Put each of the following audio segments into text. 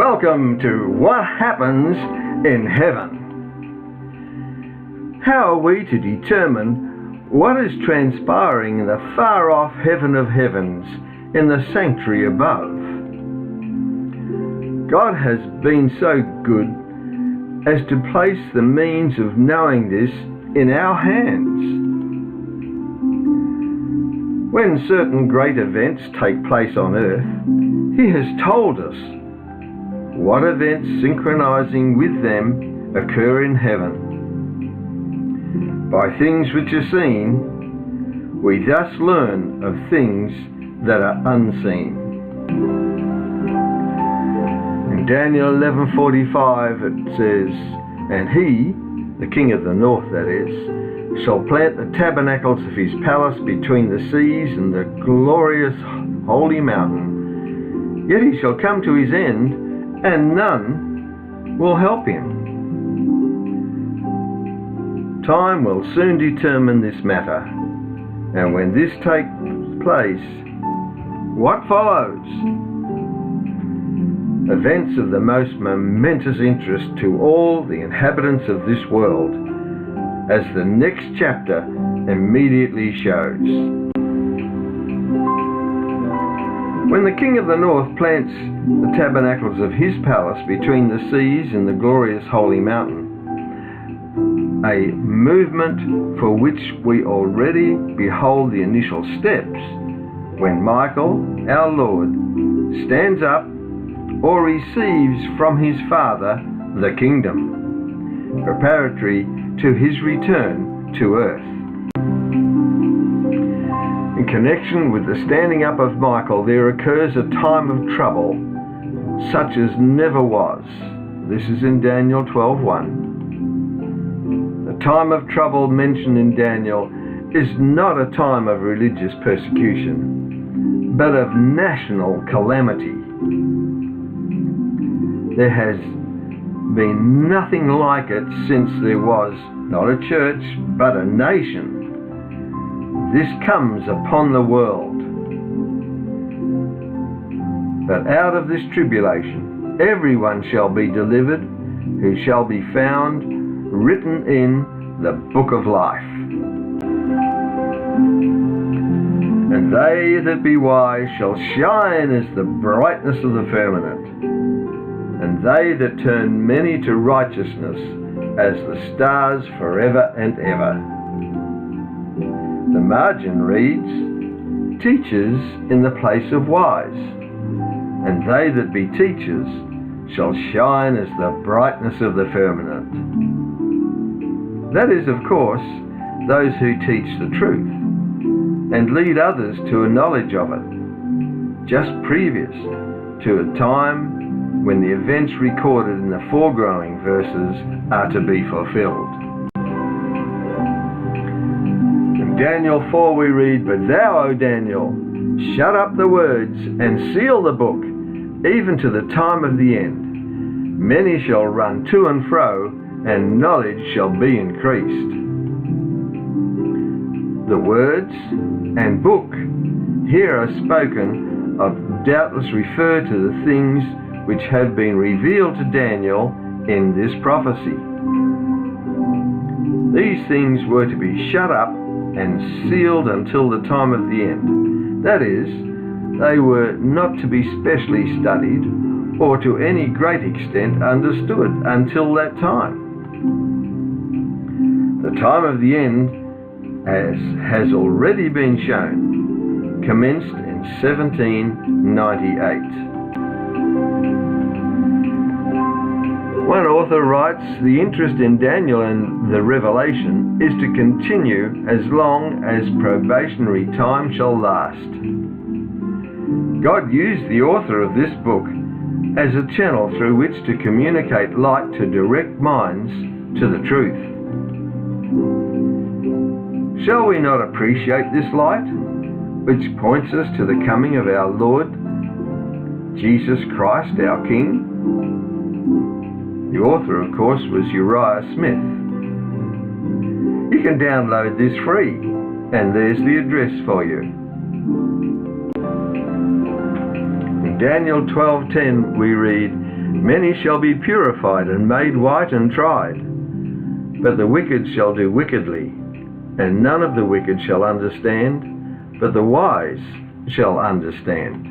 Welcome to What Happens in Heaven. How are we to determine what is transpiring in the far-off heaven of heavens, in the sanctuary above? God has been so good as to place the means of knowing this in our hands. When certain great events take place on earth, He has told us what events synchronizing with them occur in heaven. By things which are seen, we thus learn of things that are unseen. In Daniel 11:45 it says, "And he," the king of the north that is, "shall plant the tabernacles of his palace between the seas and the glorious holy mountain. Yet he shall come to his end, and none will help him." Time will soon determine this matter, and when this takes place, what follows? Events of the most momentous interest to all the inhabitants of this world, as the next chapter immediately shows. When the king of the north plants the tabernacles of his palace between the seas and the glorious holy mountain, a movement for which we already behold the initial steps, when Michael, our Lord, stands up or receives from his Father the kingdom, preparatory to his return to earth. In connection with the standing up of Michael, there occurs a time of trouble such as never was. This is in Daniel 12:1. The time of trouble mentioned in Daniel is not a time of religious persecution, but of national calamity. There has been nothing like it since there was not a church, but a nation. This comes upon the world. But out of this tribulation everyone shall be delivered, who shall be found written in the book of life. And they that be wise shall shine as the brightness of the firmament, and they that turn many to righteousness as the stars forever and ever. The margin reads, "Teachers in the place of wise, and they that be teachers shall shine as the brightness of the firmament." That is, of course, those who teach the truth and lead others to a knowledge of it, just previous to a time when the events recorded in the foregoing verses are to be fulfilled. In Daniel 4 we read, "But thou, O Daniel, shut up the words and seal the book, even to the time of the end. Many shall run to and fro, and knowledge shall be increased." The words and book here are spoken of doubtless refer to the things which have been revealed to Daniel in this prophecy. These things were to be shut up and sealed until the time of the end. That is, they were not to be specially studied or to any great extent understood until that time. The time of the end, as has already been shown, commenced in 1798. One author writes, "The interest in Daniel and the Revelation is to continue as long as probationary time shall last." God used the author of this book as a channel through which to communicate light to direct minds to the truth. Shall we not appreciate this light, which points us to the coming of our Lord Jesus Christ, our King? The author, of course, was Uriah Smith. You can download this free, and there's the address for you. In Daniel 12:10 we read, Many shall be purified and made white and tried, but the wicked shall do wickedly, and none of the wicked shall understand, but the wise shall understand.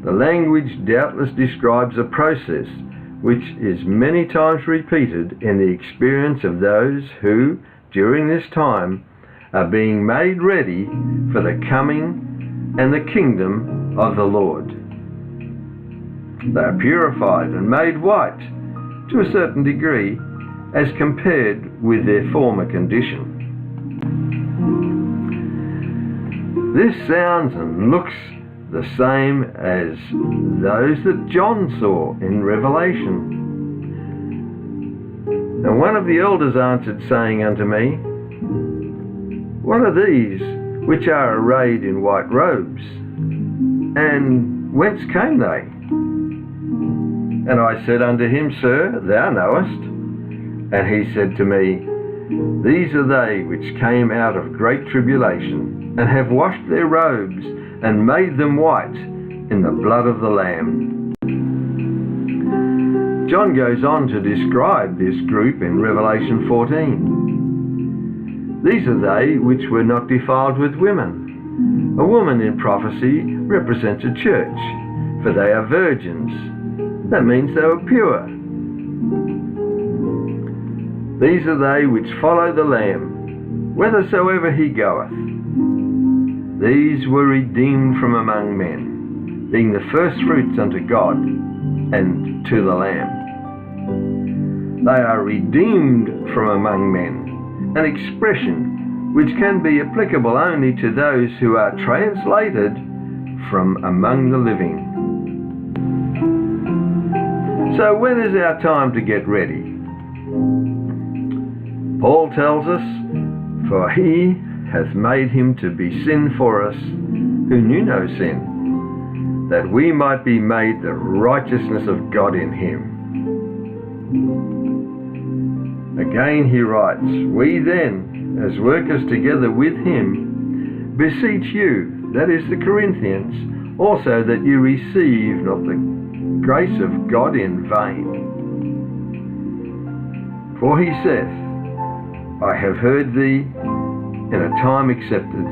The language doubtless describes a process which is many times repeated in the experience of those who, during this time, are being made ready for the coming and the kingdom of the Lord. They are purified and made white to a certain degree as compared with their former condition. This sounds and looks the same as those that John saw in Revelation. And one of the elders answered, saying unto me, What are these which are arrayed in white robes? And whence came they? And I said unto him, Sir, thou knowest. And he said to me, These are they which came out of great tribulation, and have washed their robes, and made them white in the blood of the Lamb. John goes on to describe this group in Revelation 14. These are they which were not defiled with women. A woman in prophecy represents a church, for they are virgins. That means they were pure. These are they which follow the Lamb, whithersoever he goeth. These were redeemed from among men, being the first fruits unto God and to the Lamb. They are redeemed from among men, an expression which can be applicable only to those who are translated from among the living. So when is our time to get ready? Paul tells us, For he hath made him to be sin for us, who knew no sin, that we might be made the righteousness of God in him. Again he writes, We then, as workers together with him, beseech you, that is the Corinthians, also that you receive not the grace of God in vain. For he saith, I have heard thee in a time accepted,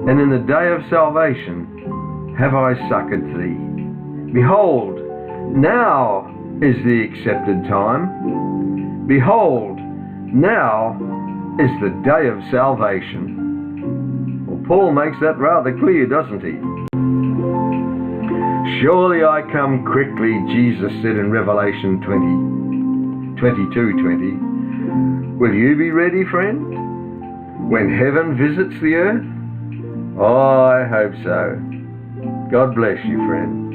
and in the day of salvation have I succoured thee. Behold, now is the accepted time. Behold, now is the day of salvation. Well, Paul makes that rather clear, doesn't he? Surely I come quickly, Jesus said in Revelation 22:20. Will you be ready, friend, when heaven visits the earth? Oh, I hope so. God bless you, friend.